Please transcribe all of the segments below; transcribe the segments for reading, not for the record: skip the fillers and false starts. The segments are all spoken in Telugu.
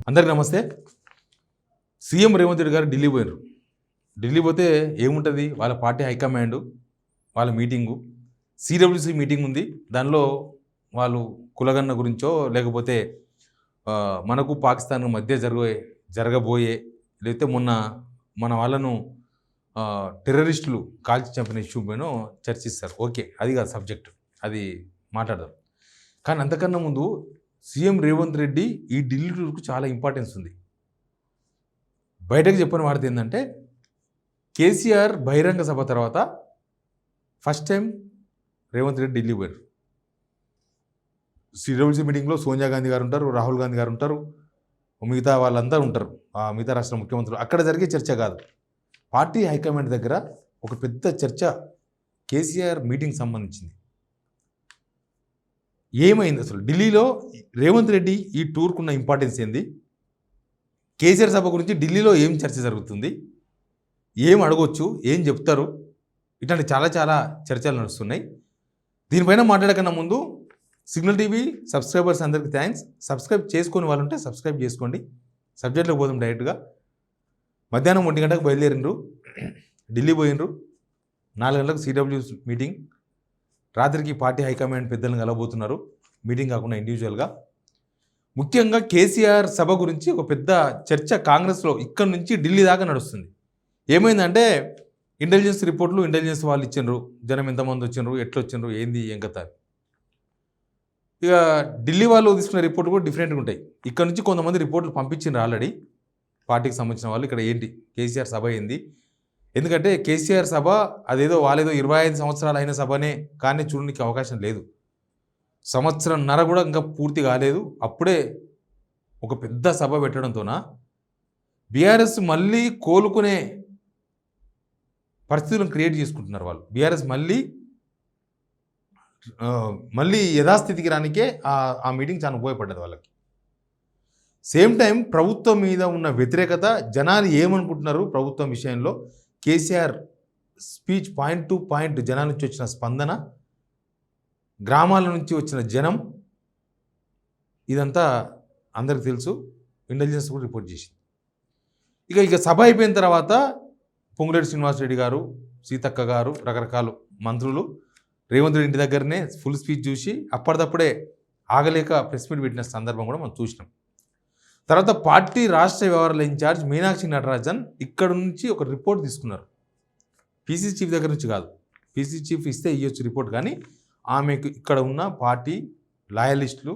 అందరికీ నమస్తే. సీఎం రేవంత్ రెడ్డి గారు ఢిల్లీ పోయారు. ఢిల్లీ పోతే ఏముంటుంది, వాళ్ళ పార్టీ హైకమాండ్ వాళ్ళ మీటింగు, సిడబ్ల్యూసీ మీటింగ్ ఉంది. దానిలో వాళ్ళు కులగన్న గురించో లేకపోతే మనకు పాకిస్తాన్ మధ్య జరగబోయే లేకపోతే మన వాళ్ళను టెర్రరిస్టులు కాల్చి చంపిన ఇష్యూ పైన చర్చిస్తారు. ఓకే, అది కాదు సబ్జెక్ట్, అది మాట్లాడదాం. కానీ అంతకన్నా ముందు సీఎం రేవంత్ రెడ్డి ఈ ఢిల్లీ టూర్కు చాలా ఇంపార్టెన్స్ ఉంది. బయటకు చెప్పిన వార్త ఏంటంటే, కేసీఆర్ బహిరంగ సభ తర్వాత ఫస్ట్ టైం రేవంత్ రెడ్డి ఢిల్లీ పోయారు. సిడబ్ల్యూసీ మీటింగ్లో సోనియా గాంధీ గారు ఉంటారు, రాహుల్ గాంధీ గారు ఉంటారు, మిగతా వాళ్ళందరూ ఉంటారు, మిగతా రాష్ట్ర ముఖ్యమంత్రులు. అక్కడ జరిగే చర్చ కాదు, పార్టీ హైకమాండ్ దగ్గర ఒక పెద్ద చర్చ కేసీఆర్ మీటింగ్ సంబంధించింది. ఏమైంది అసలు ఢిల్లీలో, రేవంత్ రెడ్డి ఈ టూర్కున్న ఇంపార్టెన్స్ ఏంది, కేసీఆర్ సభ గురించి ఢిల్లీలో ఏం చర్చ జరుగుతుంది, ఏం అడగొచ్చు, ఏం చెప్తారు, ఇట్లాంటి చాలా చాలా చర్చలు నడుస్తున్నాయి. దీనిపైన మాట్లాడకన్నా ముందు సిగ్నల్ టీవీ సబ్స్క్రైబర్స్ అందరికీ థ్యాంక్స్. సబ్స్క్రైబ్ చేసుకొని వాళ్ళు ఉంటే సబ్స్క్రైబ్ చేసుకోండి. సబ్జెక్ట్లోకి పోదాం డైరెక్ట్గా. మధ్యాహ్నం 1 గంటకు బయలుదేరిండ్రు, ఢిల్లీ పోయినరు. 4 గంటలకు సిడబ్ల్యూ మీటింగ్, రాత్రికి పార్టీ హైకమాండ్ పెద్దలను కలవబోతున్నారు. మీటింగ్ కాకుండా ఇండివిజువల్గా. ముఖ్యంగా కేసీఆర్ సభ గురించి ఒక పెద్ద చర్చ కాంగ్రెస్లో ఇక్కడి నుంచి ఢిల్లీ దాకా నడుస్తుంది. ఏమైందంటే, ఇంటెలిజెన్స్ రిపోర్ట్లు ఇంటెలిజెన్స్ వాళ్ళు ఇచ్చిండ్రు, జనం ఎంతమంది వచ్చిండ్రు, ఎట్లా వచ్చిండ్రు, ఏంది ఏం కథ. ఇక ఢిల్లీ వాళ్ళు తీసుకున్న రిపోర్ట్లు కూడా డిఫరెంట్గా ఉంటాయి. ఇక్కడ నుంచి కొంతమంది రిపోర్ట్లు పంపించిండ్రు ఆల్రెడీ, పార్టీకి సంబంధించిన వాళ్ళు. ఇక్కడ ఏంటి కేసీఆర్ సభ ఏంది, ఎందుకంటే కేసీఆర్ సభ అదేదో వాళ్ళేదో 25 సంవత్సరాలు అయిన సభనే కానీ చూడడానికి అవకాశం లేదు. సంవత్సరంన్నర కూడా ఇంకా పూర్తి కాలేదు, అప్పుడే ఒక పెద్ద సభ పెట్టడంతోన బీఆర్ఎస్ మళ్ళీ కోలుకునే పరిస్థితులను క్రియేట్ చేసుకుంటున్నారు వాళ్ళు. బీఆర్ఎస్ మళ్ళీ యథాస్థితికి రానికే ఆ మీటింగ్ చాలా ఉపయోగపడ్డది వాళ్ళకి. సేమ్ టైం ప్రభుత్వం మీద ఉన్న వ్యతిరేకత, జనాలు ఏమనుకుంటున్నారు ప్రభుత్వం విషయంలో, KCR speech point to point, జనాల నుంచి వచ్చిన స్పందన, గ్రామాల నుంచి వచ్చిన జనం, ఇదంతా అందరికి తెలుసు. ఇంటెలిజెన్స్ కూడా రిపోర్ట్ చేసింది. ఇక సభ అయిపోయిన తర్వాత పొంగులేటి శ్రీనివాసరెడ్డి గారు, సీతక్క గారు, రకరకాల మంత్రులు రేవంత్ రెడ్డి ఇంటి దగ్గరనే ఫుల్ స్పీచ్ చూసి అప్పటిదప్పుడే ఆగలేక ప్రెస్ మీట్ పెట్టిన సందర్భం కూడా మనం చూసినాం. తర్వాత పార్టీ రాష్ట్ర వ్యవహారాల ఇన్ఛార్జ్ మీనాక్షి నటరాజన్ ఇక్కడ నుంచి ఒక రిపోర్ట్ తీసుకున్నారు. పీసీ చీఫ్ దగ్గర నుంచి కాదు, పీసీ చీఫ్ ఇస్తే ఇవ్వచ్చు రిపోర్ట్, కానీ ఆమెకు ఇక్కడ ఉన్న పార్టీ లాయలిస్టులు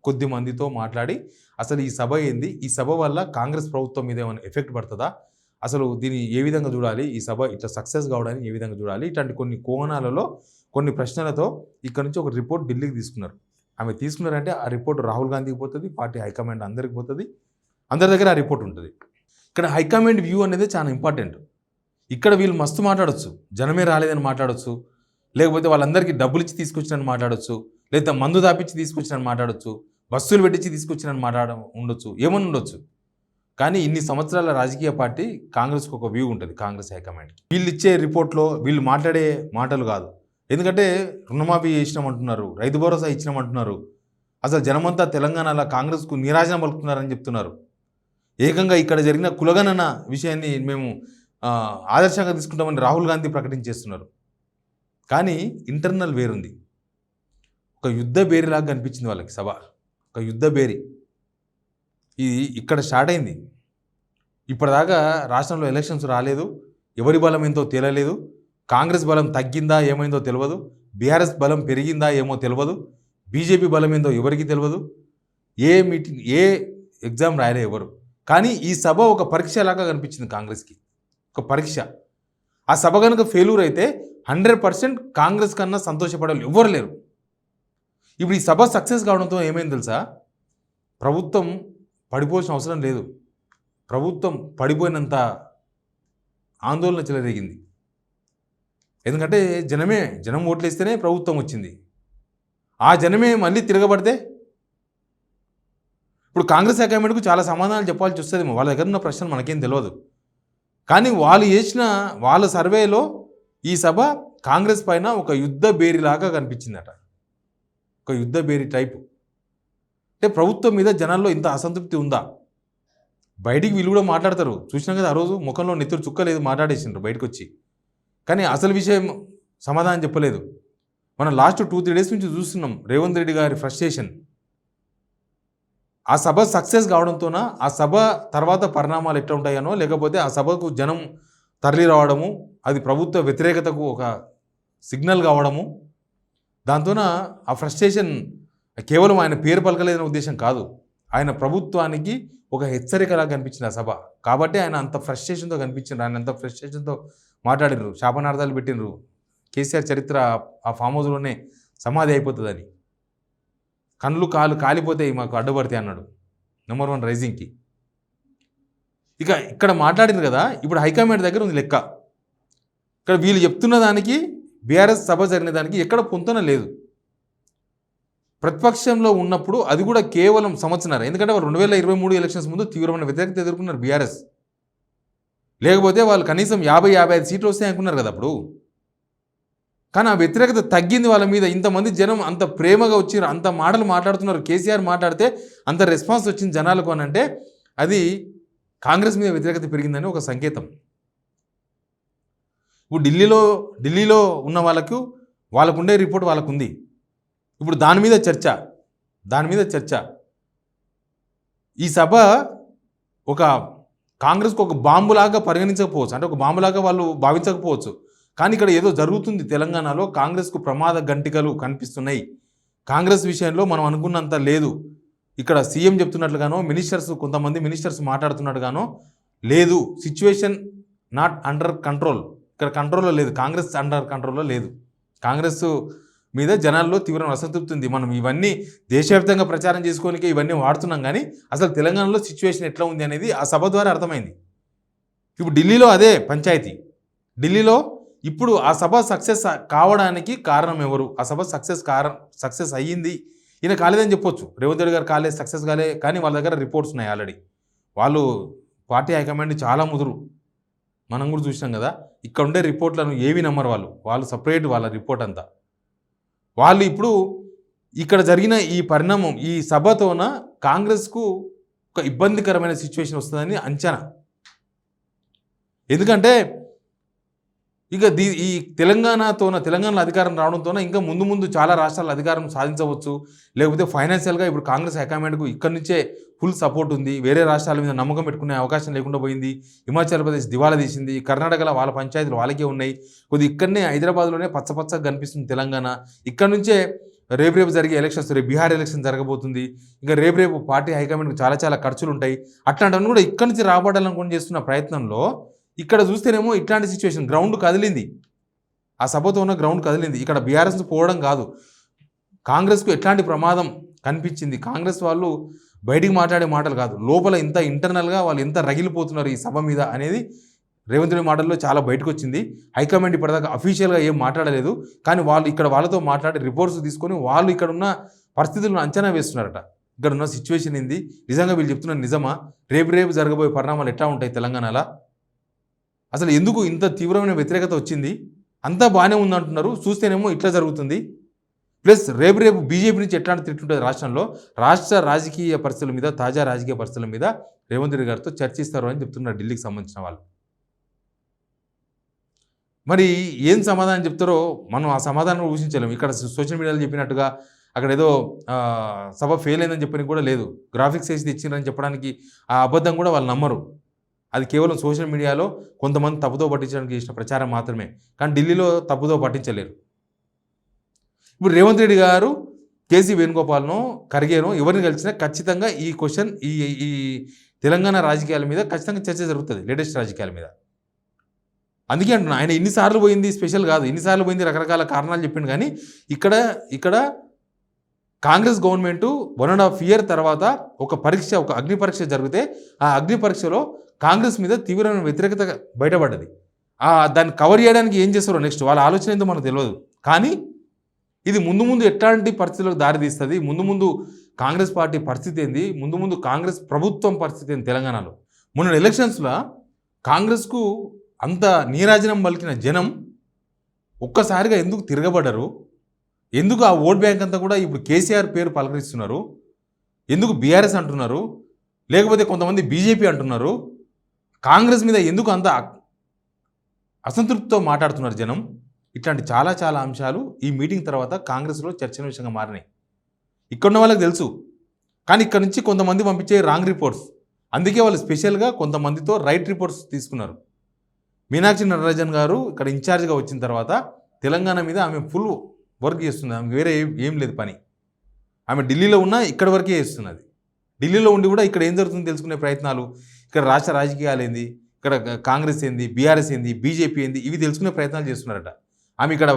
కొద్ది మందితో మాట్లాడి అసలు ఈ సభ ఏంది, ఈ సభ వల్ల కాంగ్రెస్ ప్రభుత్వం మీద ఏమైనా ఎఫెక్ట్ పడుతుందా, అసలు దీన్ని ఏ విధంగా చూడాలి, ఈ సభ ఇట్లా సక్సెస్ కావడానికి ఏ విధంగా చూడాలి, ఇట్లాంటి కొన్ని కోణాలలో కొన్ని ప్రశ్నలతో ఇక్కడ నుంచి ఒక రిపోర్ట్ ఢిల్లీకి తీసుకున్నారు. ఆమె తీసుకున్నారంటే ఆ రిపోర్ట్ రాహుల్ గాంధీకి పోతుంది, పార్టీ హైకమాండ్ అందరికి పోతుంది, అందరి దగ్గర ఆ రిపోర్ట్ ఉంటుంది. ఇక్కడ హైకమాండ్ వ్యూ అనేది చాలా ఇంపార్టెంట్. ఇక్కడ వీళ్ళు మస్తు మాట్లాడచ్చు, జనమే రాలేదని మాట్లాడచ్చు, లేకపోతే వాళ్ళందరికీ డబ్బులు ఇచ్చి తీసుకొచ్చినని మాట్లాడచ్చు, లేదా మందు దాపించి తీసుకొచ్చినని మాట్లాడచ్చు, బస్సులు పెట్టించి తీసుకొచ్చినని ఉండొచ్చు, ఏమని ఉండొచ్చు. కానీ ఇన్ని సంవత్సరాల రాజకీయ పార్టీ కాంగ్రెస్కి ఒక వ్యూ ఉంటుంది, కాంగ్రెస్ హైకమాండ్కి. వీళ్ళు ఇచ్చే రిపోర్ట్లో వీళ్ళు మాట్లాడే మాటలు కాదు. ఎందుకంటే రుణమాఫీ చేసినామంటున్నారు, రైతు భరోసా ఇచ్చినామంటున్నారు, అసలు జనమంతా తెలంగాణలో కాంగ్రెస్కు నీరాజనం పలుకుతున్నారని చెప్తున్నారు. ఏకంగా ఇక్కడ జరిగిన కులగణన విషయాన్ని మేము ఆదర్శంగా తీసుకుంటామని రాహుల్ గాంధీ ప్రకటించేస్తున్నారు. కానీ ఇంటర్నల్ వేరుంది. ఒక యుద్ధ బేరీలాగా కనిపించింది వాళ్ళకి సభ, ఒక యుద్ధ బేరీ. ఇది ఇక్కడ స్టార్ట్ అయింది. ఇప్పటిదాకా రాష్ట్రంలో ఎలక్షన్స్ రాలేదు, ఎవరి బలం ఎంతో తేలలేదు, కాంగ్రెస్ బలం తగ్గిందా ఏమైందో తెలియదు, బీఆర్ఎస్ బలం పెరిగిందా ఏమో తెలియదు, బీజేపీ బలం ఏందో ఎవరికి తెలియదు, ఏ ఎగ్జామ్ రాయలే ఎవరు. కానీ ఈ సభ ఒక పరీక్షలాగా కనిపించింది కాంగ్రెస్కి, ఒక పరీక్ష. ఆ సభ కనుక ఫెయిల్యూర్ అయితే 100% కాంగ్రెస్ కన్నా సంతోషపడాలి ఎవరు లేరు. ఇప్పుడు ఈ సభ సక్సెస్ కావడంతో ఏమైంది తెలుసా, ప్రభుత్వం పడిపోవాల్సిన అవసరం లేదు, ప్రభుత్వం పడిపోయినంత ఆందోళన చెలరేగింది. ఎందుకంటే జనం ఓట్లు వేస్తేనే ప్రభుత్వం వచ్చింది. ఆ జనమే మళ్ళీ తిరగబడితే ఇప్పుడు కాంగ్రెస్ హైకమాండ్కు చాలా సమాధానాలు చెప్పాల్సి వస్తుంది. వాళ్ళ దగ్గర ఉన్న ప్రశ్నలు మనకేం తెలియదు. కానీ వాళ్ళు చేసిన వాళ్ళ సర్వేలో ఈ సభ కాంగ్రెస్ పైన ఒక యుద్ధ బేరీలాగా కనిపించిందట, ఒక యుద్ధ బేరీ టైపు. అంటే ప్రభుత్వం మీద జనాల్లో ఇంత అసంతృప్తి ఉందా, బయటికి వీళ్ళు కూడా మాట్లాడతారు. చూసినాం కదా ఆ రోజు ముఖంలో నెత్తురు చుక్క లేదు, మాట్లాడేసిండ్రు బయటకు వచ్చి. కానీ అసలు విషయం సమాధానం చెప్పలేదు. మనం లాస్ట్ 2-3 డేస్ నుంచి చూస్తున్నాం రేవంత్ రెడ్డి గారి ఫ్రస్ట్రేషన్. ఆ సభ సక్సెస్ కావడంతోన ఆ సభ తర్వాత పరిణామాలు ఎట్లా ఉంటాయనో, లేకపోతే ఆ సభకు జనం తరలి రావడము, అది ప్రభుత్వ వ్యతిరేకతకు ఒక సిగ్నల్ కావడము, దాంతోన ఆ ఫ్రస్ట్రేషన్ కేవలం ఆయన పేరు పలకలేదనే ఉద్దేశం కాదు, ఆయన ప్రభుత్వానికి ఒక హెచ్చరికలా కనిపించింది ఆ సభ. కాబట్టి ఆయన అంత ఫ్రస్ట్రేషన్తో కనిపించిండ్రు, ఆయన అంత ఫ్రస్ట్రేషన్తో మాట్లాడినరు, శాపనార్థాలు పెట్టినరు. కేసీఆర్ చరిత్ర ఆ ఫామ్ హౌస్లోనే సమాధి అయిపోతుందని, కళ్ళు కాలు కాలిపోతాయి మాకు అడ్డుపడతాయి అన్నాడు నెంబర్ 1 రైజింగ్కి. ఇక ఇక్కడ మాట్లాడింది కదా, ఇప్పుడు హైకమాండ్ దగ్గర ఉంది లెక్క. ఇక్కడ వీళ్ళు చెప్తున్న దానికి బీఆర్ఎస్ సభ జరిగిన దానికి ఎక్కడ పొంతన లేదు. ప్రతిపక్షంలో ఉన్నప్పుడు అది కూడా కేవలం సంవత్సరం, ఎందుకంటే 2023 ఎలక్షన్స్ ముందు తీవ్రమైన వ్యతిరేకత ఎదుర్కొన్నారు బీఆర్ఎస్. లేకపోతే వాళ్ళు కనీసం 50-55 సీట్లు వస్తాయి అనుకున్నారు కదా అప్పుడు. కానీ ఆ వ్యతిరేకత తగ్గింది వాళ్ళ మీద. ఇంతమంది జనం అంత ప్రేమగా వచ్చి అంత మాటలు మాట్లాడుతున్నారు. కేసీఆర్ మాట్లాడితే అంత రెస్పాన్స్ వచ్చింది జనాలకు అని అంటే అది కాంగ్రెస్ మీద వ్యతిరేకత పెరిగిందని ఒక సంకేతం. ఇప్పుడు ఢిల్లీలో ఉన్న వాళ్ళకు ఉండే రిపోర్ట్ వాళ్ళకు ఉంది. ఇప్పుడు దాని మీద చర్చ. ఈ సభ ఒక కాంగ్రెస్కు ఒక బాంబులాగా పరిగణించకపోవచ్చు, అంటే ఒక బాంబులాగా వాళ్ళు భావించకపోవచ్చు. కానీ ఇక్కడ ఏదో జరుగుతుంది తెలంగాణలో. కాంగ్రెస్కు ప్రమాద గంటికలు కనిపిస్తున్నాయి. కాంగ్రెస్ విషయంలో మనం అనుకున్నంత లేదు. ఇక్కడ సీఎం చెప్తున్నట్లుగానో, కొంతమంది మినిస్టర్స్ మాట్లాడుతున్నట్టుగానో లేదు. Situation not under control. ఇక్కడ కంట్రోల్లో లేదు, కాంగ్రెస్ అండర్ కంట్రోల్లో లేదు. కాంగ్రెస్ మీద జనాల్లో తీవ్రమైన అసంతృప్తి ఉంది. మనం ఇవన్నీ దేశవ్యాప్తంగా ప్రచారం చేసుకోనికి ఇవన్నీ వాడుతున్నాం, కానీ అసలు తెలంగాణలో సిచ్యువేషన్ ఎట్లా ఉంది అనేది ఆ సభ ద్వారా అర్థమైంది. ఇప్పుడు ఢిల్లీలో అదే పంచాయతీ. ఢిల్లీలో ఇప్పుడు ఆ సభ సక్సెస్ కావడానికి కారణం ఎవరు? ఆ సభ సక్సెస్ అయ్యింది, ఈయన కాలేదని చెప్పొచ్చు. రేవంత్ రెడ్డి గారు సక్సెస్ కాలే, కానీ వాళ్ళ దగ్గర రిపోర్ట్స్ ఉన్నాయి ఆల్రెడీ. వాళ్ళు పార్టీ హైకమాండ్ చాలా ముదురు, మనం కూడా చూసినాం కదా. ఇక్కడ ఉండే రిపోర్ట్లను ఏవి నమ్మరు వాళ్ళు సపరేట్ వాళ్ళ రిపోర్ట్ అంతా. వాళ్ళు ఇప్పుడు ఇక్కడ జరిగిన ఈ పరిణామం, ఈ సభతోన కాంగ్రెస్కు ఒక ఇబ్బందికరమైన సిచ్యువేషన్ వస్తుందని అంచనా. ఎందుకంటే ఇక ఈ తెలంగాణలో అధికారం రావడంతోనే ఇంకా ముందు చాలా రాష్ట్రాల అధికారం సాధించవచ్చు. లేకపోతే ఫైనాన్షియల్గా ఇప్పుడు కాంగ్రెస్ హైకమాండ్కు ఇక్కడి నుంచే ఫుల్ సపోర్ట్ ఉంది. వేరే రాష్ట్రాల మీద నమ్మకం పెట్టుకునే అవకాశం లేకుండా పోయింది. హిమాచల్ ప్రదేశ్ దివాలా తీసింది. కర్ణాటకలో వాళ్ళ పంచాయతీలు వాళ్ళకే ఉన్నాయి. కొద్దిగా ఇక్కడనే హైదరాబాద్లోనే పచ్చపచ్చగా కనిపిస్తుంది తెలంగాణ. ఇక్కడ నుంచే రేపు జరిగే ఎలక్షన్స్, రేపు బీహార్ ఎలక్షన్ జరగబోతుంది. ఇంకా రేపు పార్టీ హైకమాండ్కి చాలా ఖర్చులు ఉంటాయి. అట్లాంటివన్నీ కూడా ఇక్కడి నుంచి రాబడాలనుకుని చేస్తున్న ప్రయత్నంలో ఇక్కడ చూస్తేనేమో ఇట్లాంటి సిచ్యువేషన్, గ్రౌండ్ కదిలింది. ఆ సభతో ఉన్న గ్రౌండ్ కదిలింది. ఇక్కడ బీఆర్ఎస్ పోవడం కాదు, కాంగ్రెస్కు ఎట్లాంటి ప్రమాదం కనిపించింది. కాంగ్రెస్ వాళ్ళు బయటికి మాట్లాడే మాటలు కాదు, లోపల ఇంత ఇంటర్నల్గా వాళ్ళు ఎంత రగిలిపోతున్నారు ఈ సభ మీద అనేది రేవంత్ రెడ్డి మాటల్లో చాలా బయటకు వచ్చింది. హైకమాండ్ ఇప్పటిదాకా అఫీషియల్గా ఏం మాట్లాడలేదు, కానీ వాళ్ళు ఇక్కడ వాళ్ళతో మాట్లాడి రిపోర్ట్స్ తీసుకొని వాళ్ళు ఇక్కడ ఉన్న పరిస్థితులను అంచనా వేస్తున్నారట. ఇక్కడ ఉన్న సిచ్యువేషన్ ఏంది, నిజంగా వీళ్ళు చెప్తున్నారు నిజమా, రేపు జరగబోయే పరిణామాలు ఎట్లా ఉంటాయి తెలంగాణలో, అసలు ఎందుకు ఇంత తీవ్రమైన వ్యతిరేకత వచ్చింది, అంతా బాగానే ఉందంటున్నారు, చూస్తేనేమో ఇట్లా జరుగుతుంది. ప్లస్ రేపు బీజేపీ నుంచి ఎట్లాంటి తిట్టుంటుంది రాష్ట్రంలో, రాష్ట్ర రాజకీయ పరిస్థితుల మీద, తాజా రాజకీయ పరిస్థితుల మీద రేవంత్ రెడ్డి గారితో చర్చిస్తారు అని చెప్తున్నారు ఢిల్లీకి సంబంధించిన వాళ్ళు. మరి ఏం సమాధానం చెప్తారో మనం ఆ సమాధానం ఊహించలేము. ఇక్కడ సోషల్ మీడియాలో చెప్పినట్టుగా అక్కడ ఏదో సభ ఫెయిల్ అయిందని చెప్పడానికి కూడా లేదు, గ్రాఫిక్స్ వేసి తెచ్చిందని చెప్పడానికి ఆ అబద్ధం కూడా వాళ్ళు నమ్మరు. అది కేవలం సోషల్ మీడియాలో కొంతమంది తప్పుదో పట్టించడానికి చేసిన ప్రచారం మాత్రమే, కానీ ఢిల్లీలో తప్పుదో పట్టించలేరు. ఇప్పుడు రేవంత్ రెడ్డి గారు కేసీ వేణుగోపాల్నో ఖర్గేనో ఎవరిని కలిసినా ఖచ్చితంగా ఈ క్వశ్చన్ ఈ తెలంగాణ రాజకీయాల మీద ఖచ్చితంగా చర్చ జరుగుతుంది, లేటెస్ట్ రాజకీయాల మీద. అందుకే అంటున్నా, ఆయన ఇన్నిసార్లు పోయింది స్పెషల్ కాదు, ఇన్నిసార్లు పోయింది రకరకాల కారణాలు చెప్పిండు. కానీ ఇక్కడ కాంగ్రెస్ గవర్నమెంట్ 1.5 year తర్వాత ఒక అగ్ని పరీక్ష జరిగితే ఆ అగ్ని పరీక్షలో కాంగ్రెస్ మీద తీవ్రమైన వ్యతిరేకత బయటపడ్డది. దాన్ని కవర్ చేయడానికి ఏం చేస్తారో నెక్స్ట్ వాళ్ళ ఆలోచన ఏందో మనకు తెలియదు. కానీ ఇది ముందు ఎట్లాంటి పరిస్థితులకు దారితీస్తుంది, ముందు కాంగ్రెస్ పార్టీ పరిస్థితి ఏంది, ముందు కాంగ్రెస్ ప్రభుత్వం పరిస్థితి ఏంది తెలంగాణలో. మొన్న ఎలక్షన్స్లో కాంగ్రెస్కు అంత నీరాజనం పలికిన జనం ఒక్కసారిగా ఎందుకు తిరగబడ్డరు, ఎందుకు ఆ ఓట్ బ్యాంక్ అంతా కూడా ఇప్పుడు కేసీఆర్ పేరు పలకరిస్తున్నారు, ఎందుకు బీఆర్ఎస్ అంటున్నారు, లేకపోతే కొంతమంది బీజేపీ అంటున్నారు. కాంగ్రెస్ మీద ఎందుకు అంత అసంతృప్తితో మాట్లాడుతున్నారు జనం. ఇట్లాంటి చాలా చాలా అంశాలు ఈ మీటింగ్ తర్వాత కాంగ్రెస్లో చర్చనీయాంశంగా మారినాయి. ఇక్కడున్న వాళ్ళకి తెలుసు, కానీ ఇక్కడ నుంచి కొంతమంది పంపించే రాంగ్ రిపోర్ట్స్. అందుకే వాళ్ళు స్పెషల్గా కొంతమందితో రైట్ రిపోర్ట్స్ తీసుకున్నారు. మీనాక్షి నటరాజన్ గారు ఇక్కడ ఇన్ఛార్జ్గా వచ్చిన తర్వాత తెలంగాణ మీద ఆమె ఫుల్ వర్క్ చేస్తుంది. ఆమె వేరే ఏం లేదు పని. ఆమె ఢిల్లీలో ఉన్నా ఇక్కడ వరకే చేస్తున్నది. ఢిల్లీలో ఉండి కూడా ఇక్కడ ఏం జరుగుతుందో తెలుసుకునే ప్రయత్నాలు, ఇక్కడ రాష్ట్ర రాజకీయాలు ఏంది, ఇక్కడ కాంగ్రెస్ ఏంది, బీఆర్ఎస్ ఏంది, బీజేపీ ఏంది, ఇవి తెలుసుకునే ప్రయత్నాలు చేస్తున్నారట. ఆమె ఇక్కడ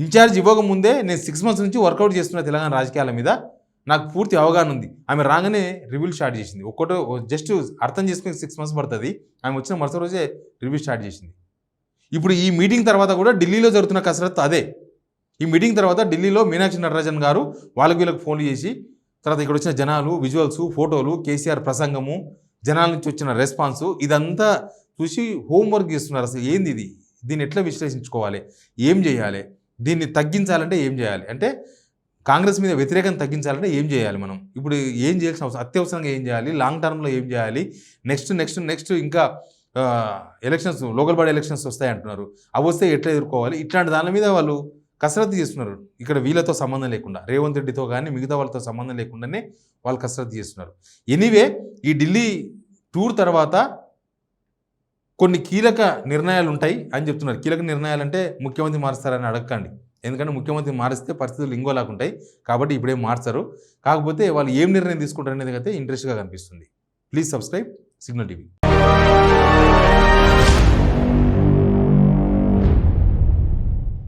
ఇన్ఛార్జ్ ఇవ్వకముందే నేను 6 months నుంచి వర్కౌట్ చేస్తున్న తెలంగాణ రాజకీయాల మీద నాకు పూర్తి అవగాహన ఉంది. ఆమె రాగానే రివ్యూ స్టార్ట్ చేసింది. ఒక్కటో జస్ట్ అర్థం చేసుకుని 6 months పడుతుంది. ఆమె వచ్చిన మరుసటి రోజే రివ్యూ స్టార్ట్ చేసింది. ఇప్పుడు ఈ మీటింగ్ తర్వాత కూడా ఢిల్లీలో జరుగుతున్న కసరత్తు అదే. ఈ మీటింగ్ తర్వాత ఢిల్లీలో మీనాక్షి నటరాజన్ గారు వీళ్ళకి ఫోన్లు చేసి, తర్వాత ఇక్కడ వచ్చిన జనాలు, విజువల్స్, ఫోటోలు, కేసీఆర్ ప్రసంగము, జనాల నుంచి వచ్చిన రెస్పాన్సు, ఇదంతా చూసి హోంవర్క్ చేస్తున్నారు. అసలు ఏంది ఇది, దీన్ని ఎట్లా విశ్లేషించుకోవాలి, ఏం చేయాలి, దీన్ని తగ్గించాలంటే ఏం చేయాలి, అంటే కాంగ్రెస్ మీద వ్యతిరేకం తగ్గించాలంటే ఏం చేయాలి, మనం ఇప్పుడు ఏం చేయాల్సిన అవసరం, అత్యవసరంగా ఏం చేయాలి, లాంగ్ టర్మ్లో ఏం చేయాలి, నెక్స్ట్ ఇంకా ఎలక్షన్స్, లోకల్ బాడీ ఎలక్షన్స్ వస్తాయి అంటున్నారు, అవి వస్తే ఎట్లా ఎదుర్కోవాలి, ఇట్లాంటి దాని మీద వాళ్ళు కసరత్తు చేస్తున్నారు. ఇక్కడ వీళ్ళతో సంబంధం లేకుండా, రేవంత్ రెడ్డితో కానీ మిగతా వాళ్ళతో సంబంధం లేకుండానే వాళ్ళు కసరత్తు చేస్తున్నారు. ఎనీవే, ఈ ఢిల్లీ టూర్ తర్వాత కొన్ని కీలక నిర్ణయాలు ఉంటాయి అని చెప్తున్నారు. కీలక నిర్ణయాలు అంటే ముఖ్యమంత్రి మారుస్తారని అడగకండి, ఎందుకంటే ముఖ్యమంత్రి మారిస్తే పరిస్థితులు ఇంకోలాగుంటాయి. కాబట్టి ఇప్పుడేం మార్చరు. కాకపోతే వాళ్ళు ఏం నిర్ణయం తీసుకుంటారు అనేది అయితే ఇంట్రెస్ట్గా కనిపిస్తుంది. Please subscribe signal TV.